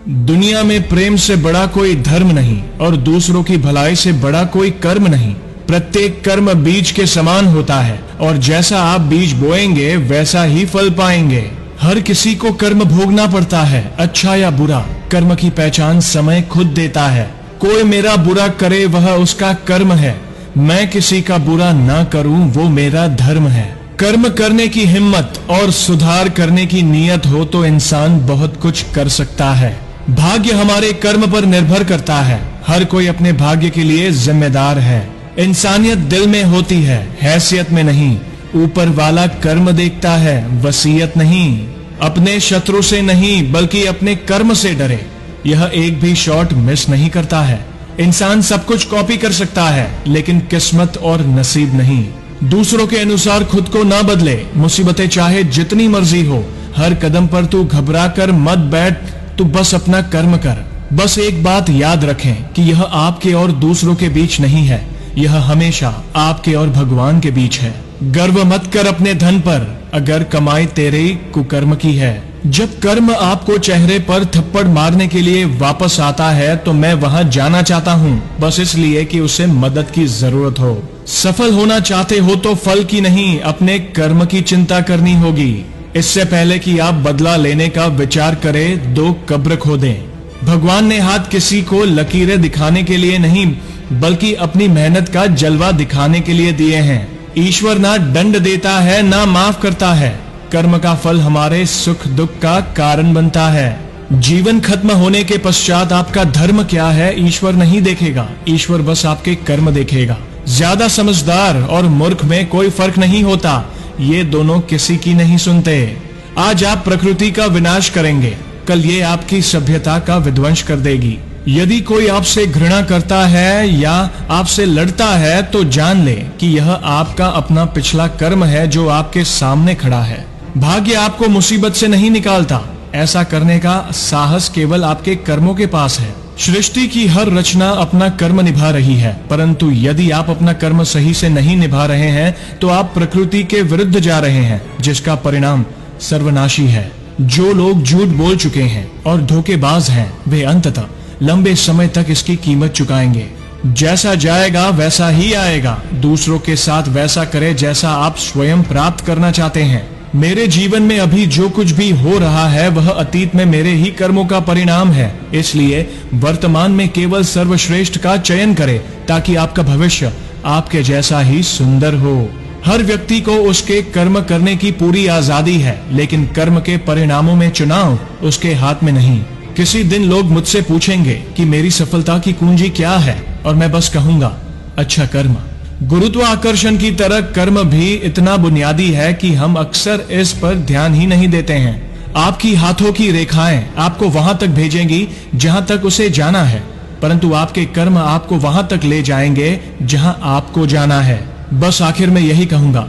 दुनिया में प्रेम से बड़ा कोई धर्म नहीं और दूसरों की भलाई से बड़ा कोई कर्म नहीं। प्रत्येक कर्म बीज के समान होता है और जैसा आप बीज बोएंगे वैसा ही फल पाएंगे। हर किसी को कर्म भोगना पड़ता है, अच्छा या बुरा। कर्म की पहचान समय खुद देता है। कोई मेरा बुरा करे वह उसका कर्म है, मैं किसी का बुरा ना करूं वो मेरा धर्म है। कर्म करने की हिम्मत और सुधार करने की नीयत हो तो इंसान बहुत कुछ कर सकता है। भाग्य हमारे कर्म पर निर्भर करता है। हर कोई अपने भाग्य के लिए जिम्मेदार है। इंसानियत दिल में होती है, हैसियत में नहीं। ऊपर वाला कर्म देखता है, वसीयत नहीं। अपने शत्रु से नहीं बल्कि अपने कर्म से डरे। यह एक भी शॉट मिस नहीं करता है। इंसान सब कुछ कॉपी कर सकता है लेकिन किस्मत और नसीब नहीं। दूसरों के अनुसार खुद को ना बदले। मुसीबतें चाहे जितनी मर्जी हो, हर कदम पर तू घबरा कर मत बैठ, तू बस अपना कर्म कर। बस एक बात याद रखें कि यह आपके और दूसरों के बीच नहीं है, यह हमेशा आपके और भगवान के बीच है। गर्व मत कर अपने धन पर, अगर कमाई तेरे कुकर्म की है। जब कर्म आपको चेहरे पर थप्पड़ मारने के लिए वापस आता है तो मैं वहां जाना चाहता हूं, बस इसलिए कि उसे मदद की जरूरत हो। सफल होना चाहते हो तो फल की नहीं, अपने कर्म की चिंता करनी होगी। इससे पहले कि आप बदला लेने का विचार करें, 2 कब्र खोदें। भगवान ने हाथ किसी को लकीरें दिखाने के लिए नहीं बल्कि अपनी मेहनत का जलवा दिखाने के लिए दिए हैं। ईश्वर ना दंड देता है ना माफ करता है। कर्म का फल हमारे सुख दुख का कारण बनता है। जीवन खत्म होने के पश्चात आपका धर्म क्या है ईश्वर नहीं देखेगा, ईश्वर बस आपके कर्म देखेगा। ज्यादा समझदार और मूर्ख में कोई फर्क नहीं होता, ये दोनों किसी की नहीं सुनते। आज आप प्रकृति का विनाश करेंगे, कल ये आपकी सभ्यता का विध्वंस कर देगी। यदि कोई आपसे घृणा करता है या आपसे लड़ता है तो जान ले कि यह आपका अपना पिछला कर्म है जो आपके सामने खड़ा है। भाग्य आपको मुसीबत से नहीं निकालता, ऐसा करने का साहस केवल आपके कर्मों के पास है। सृष्टि की हर रचना अपना कर्म निभा रही है, परंतु यदि आप अपना कर्म सही से नहीं निभा रहे हैं तो आप प्रकृति के विरुद्ध जा रहे हैं, जिसका परिणाम सर्वनाशी है। जो लोग झूठ बोल चुके हैं और धोखेबाज हैं, वे अंततः लंबे समय तक इसकी कीमत चुकाएंगे। जैसा जाएगा वैसा ही आएगा। दूसरों के साथ वैसा करें जैसा आप स्वयं प्राप्त करना चाहते हैं। मेरे जीवन में अभी जो कुछ भी हो रहा है वह अतीत में मेरे ही कर्मों का परिणाम है, इसलिए वर्तमान में केवल सर्वश्रेष्ठ का चयन करें ताकि आपका भविष्य आपके जैसा ही सुंदर हो। हर व्यक्ति को उसके कर्म करने की पूरी आजादी है, लेकिन कर्म के परिणामों में चुनाव उसके हाथ में नहीं। किसी दिन लोग मुझसे पूछेंगे कि मेरी सफलता की कुंजी क्या है और मैं बस कहूंगा, अच्छा कर्म। गुरुत्वाकर्षण की तरह कर्म भी इतना बुनियादी है कि हम अक्सर इस पर ध्यान ही नहीं देते हैं। आपकी हाथों की रेखाएं आपको वहां तक भेजेंगी जहां तक उसे जाना है, परंतु आपके कर्म आपको वहां तक ले जाएंगे जहां आपको जाना है। बस आखिर में यही कहूंगा,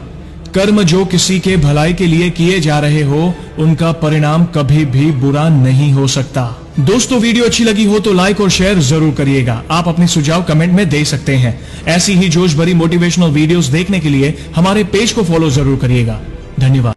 कर्म जो किसी के भलाई के लिए किए जा रहे हो उनका परिणाम कभी भी बुरा नहीं हो सकता। दोस्तों, वीडियो अच्छी लगी हो तो लाइक और शेयर जरूर करिएगा। आप अपने सुझाव कमेंट में दे सकते हैं। ऐसी ही जोश भरी मोटिवेशनल वीडियोस देखने के लिए हमारे पेज को फॉलो जरूर करिएगा। धन्यवाद।